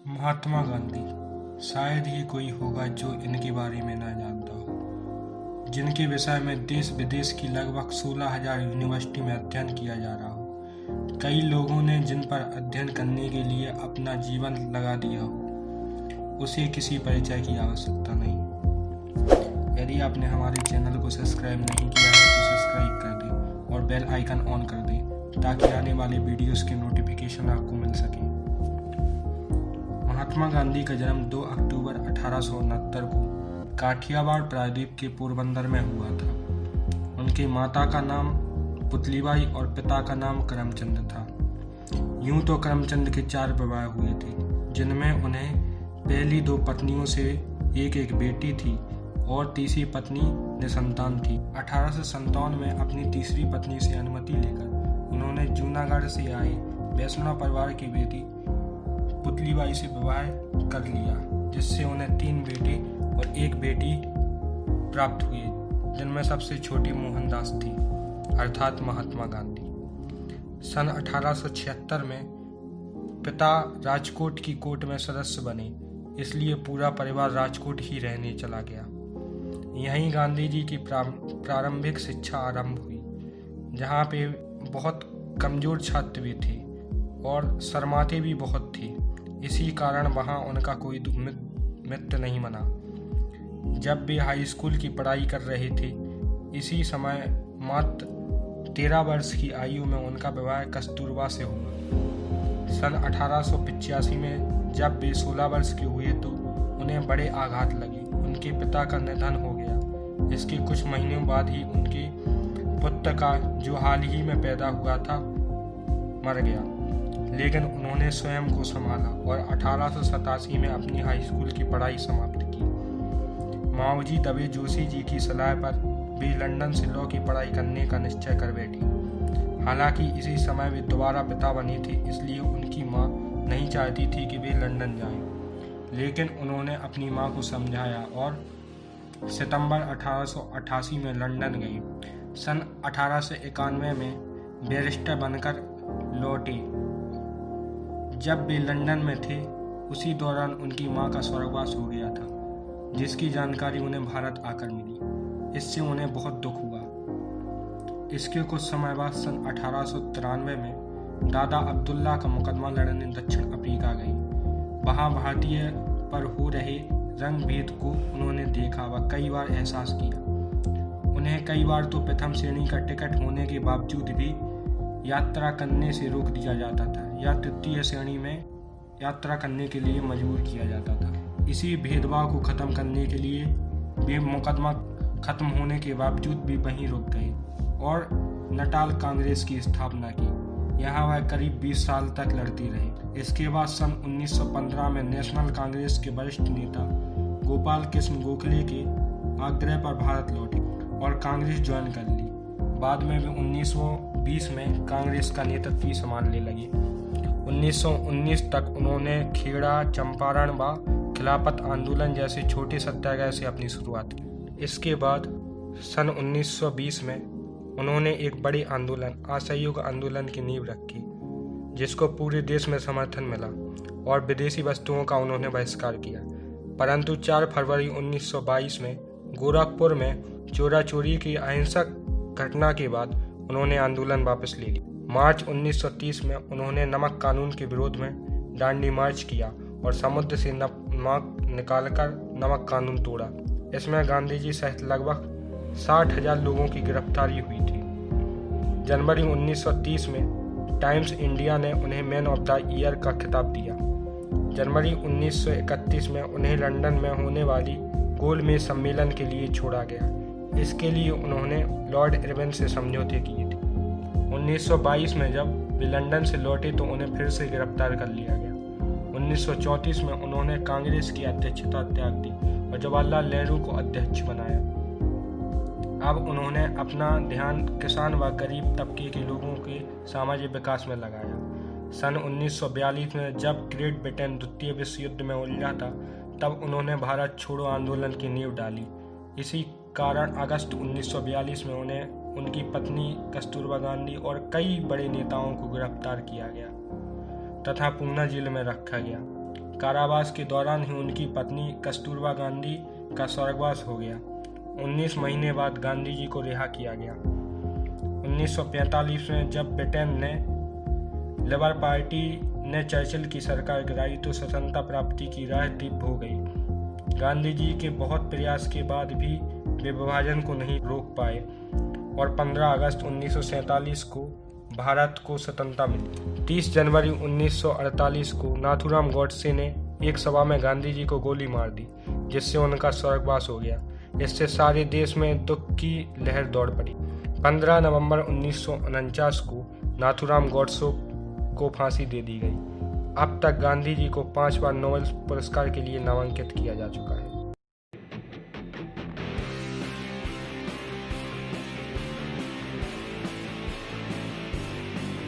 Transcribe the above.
महात्मा गांधी शायद ही कोई होगा जो इनके बारे में न जानता हो, जिनके विषय में देश विदेश की लगभग 16,000 यूनिवर्सिटी में अध्ययन किया जा रहा हो। कई लोगों ने जिन पर अध्ययन करने के लिए अपना जीवन लगा दिया हो, उसे किसी परिचय की आवश्यकता नहीं। यदि आपने हमारे चैनल को सब्सक्राइब नहीं किया है तो सब्सक्राइब कर दें और बेल आइकन ऑन कर दें ताकि आने वाले वीडियोस के नोटिफिकेशन आपको मिल सके। महात्मा गांधी का जन्म 2 अक्टूबर 1869 को काठियावाड़ प्रायद्वीप के पोरबंदर में हुआ था। उनके माता का नाम पुतलीबाई और पिता का नाम करमचंद था। यूं तो करमचंद के 4 विवाह हुए थे, जिनमें उन्हें पहली 2 पत्नियों से एक बेटी थी और तीसरी पत्नी निसंतान थी। 1857 में अपनी तीसरी पत्नी से अनुमति लेकर उन्होंने जूनागढ़ से आए वैष्णव परिवार की बेटी पुतलीबाई से विवाह कर लिया, जिससे उन्हें 3 बेटे और 1 बेटी प्राप्त हुए, जिनमें सबसे छोटी मोहनदास थी अर्थात महात्मा गांधी। सन 1876 में पिता राजकोट की कोर्ट में सदस्य बने, इसलिए पूरा परिवार राजकोट ही रहने चला गया। यहीं गांधी जी की प्रारंभिक शिक्षा आरंभ हुई, जहाँ पे बहुत कमजोर छात्र भी थे और शर्माते भी बहुत थे। इसी कारण वहाँ उनका कोई मित्र नहीं बना। जब वे हाई स्कूल की पढ़ाई कर रहे थे, इसी समय मात्र 13 वर्ष की आयु में उनका विवाह कस्तूरबा से हुआ। सन 1885 में जब वे 16 वर्ष के हुए तो उन्हें बड़े आघात लगे। उनके पिता का निधन हो गया। इसके कुछ महीनों बाद ही उनके पुत्र का, जो हाल ही में पैदा हुआ था, मर गया, लेकिन उन्होंने स्वयं को संभाला और 1887 में अपनी हाई स्कूल की पढ़ाई समाप्त की। माओजी दवे जोशी जी की सलाह पर वे लंदन से लॉ की पढ़ाई करने का निश्चय कर बैठी। हालांकि इसी समय वे दोबारा पिता बने थे, इसलिए उनकी मां नहीं चाहती थी कि वे लंदन जाएं, लेकिन उन्होंने अपनी मां को समझाया और सितंबर 1888 में लंदन गए। सन 1891 में बैरिस्टर बनकर लौटे। जब वे लंदन में थे, उसी दौरान उनकी मां का स्वर्गवास हो गया था, जिसकी जानकारी उन्हें भारत आकर मिली। इससे उन्हें बहुत दुख हुआ। इसके कुछ समय बाद सन 1893 में दादा अब्दुल्ला का मुकदमा लड़ने दक्षिण अफ्रीका गए। वहां भारतीय पर हो रहे रंग भेद को उन्होंने देखा व कई बार एहसास किया। उन्हें कई बार तो प्रथम श्रेणी का टिकट होने के बावजूद भी यात्रा करने से रोक दिया जाता था या तृतीय श्रेणी में यात्रा करने के लिए मजबूर किया जाता था। इसी भेदभाव को खत्म करने के लिए वे मुकदमा खत्म होने के बावजूद भी वहीं रुक गए और नटाल कांग्रेस की स्थापना की। यहाँ वह करीब 20 साल तक लड़ती रही। इसके बाद सन 1915 में नेशनल कांग्रेस के वरिष्ठ नेता गोपाल कृष्ण गोखले के आग्रह पर भारत लौटे और कांग्रेस ज्वाइन कर ली। बाद में वे 1920 में कांग्रेस का नेतृत्व संभालने लगे। 1919 तक उन्होंने खेड़ा, चंपारण व खिलाफत आंदोलन जैसे छोटे सत्याग्रह से अपनी शुरुआत की। इसके बाद सन 1920 में उन्होंने एक बड़े आंदोलन, असहयोग आंदोलन की नींव रखी, जिसको पूरे देश में समर्थन मिला और विदेशी वस्तुओं का उन्होंने बहिष्कार किया। परंतु 4 फरवरी 1922 में गोरखपुर में चोरा चोरी की अहिंसक घटना के बाद उन्होंने आंदोलन वापस ले लिया। मार्च 1930 में उन्होंने नमक कानून के विरोध में डांडी मार्च किया और समुद्र से नमक निकालकर नमक कानून तोड़ा। इसमें गांधी जी सहित लगभग 60,000 लोगों की गिरफ्तारी हुई थी। जनवरी 1930 में टाइम्स इंडिया ने उन्हें मैन ऑफ द ईयर का खिताब दिया। जनवरी 1931 में उन्हें लंदन में होने वाली गोलमेज सम्मेलन के लिए छोड़ा गया। इसके लिए उन्होंने लॉर्ड इरविन से समझौते किए थे। 1922 में जब वे लंदन से लौटे तो उन्हें फिर से गिरफ्तार कर लिया गया। 1934 में उन्होंने कांग्रेस की अध्यक्षता त्याग दी और जवाहरलाल नेहरू को अध्यक्ष बनाया। अब उन्होंने अपना ध्यान किसान व गरीब तबके के लोगों के सामाजिक विकास में लगाया। सन 1942 में जब ग्रेट ब्रिटेन द्वितीय विश्व युद्ध में उलझा था, तब उन्होंने भारत छोड़ो आंदोलन की नींव डाली। इसी कारण अगस्त 1942 में उन्हें उनकी पत्नी कस्तूरबा गांधी और कई बड़े नेताओं को गिरफ्तार किया गया तथा पूना जेल में रखा गया। कारावास के दौरान ही उनकी पत्नी कस्तूरबा गांधी का स्वर्गवास हो गया। 19 महीने बाद गांधी जी को रिहा किया गया। 1945 में जब ब्रिटेन ने लेबर पार्टी ने चर्चिल की सरकार गिराई तो स्वतंत्रता प्राप्ति की राह दीप हो गई। गांधी जी के बहुत प्रयास के बाद भी वे विभाजन को नहीं रोक पाए और 15 अगस्त 1947 को भारत को स्वतंत्रता मिली। 30 जनवरी 1948 को नाथूराम गॉडसे ने एक सभा में गांधी जी को गोली मार दी, जिससे उनका स्वर्गवास हो गया। इससे सारे देश में दुख की लहर दौड़ पड़ी। 15 नवंबर 1949 को नाथूराम गॉडसे को फांसी दे दी गई। अब तक गांधी जी को 5 बार नोबेल पुरस्कार के लिए नामांकित किया जा चुका है।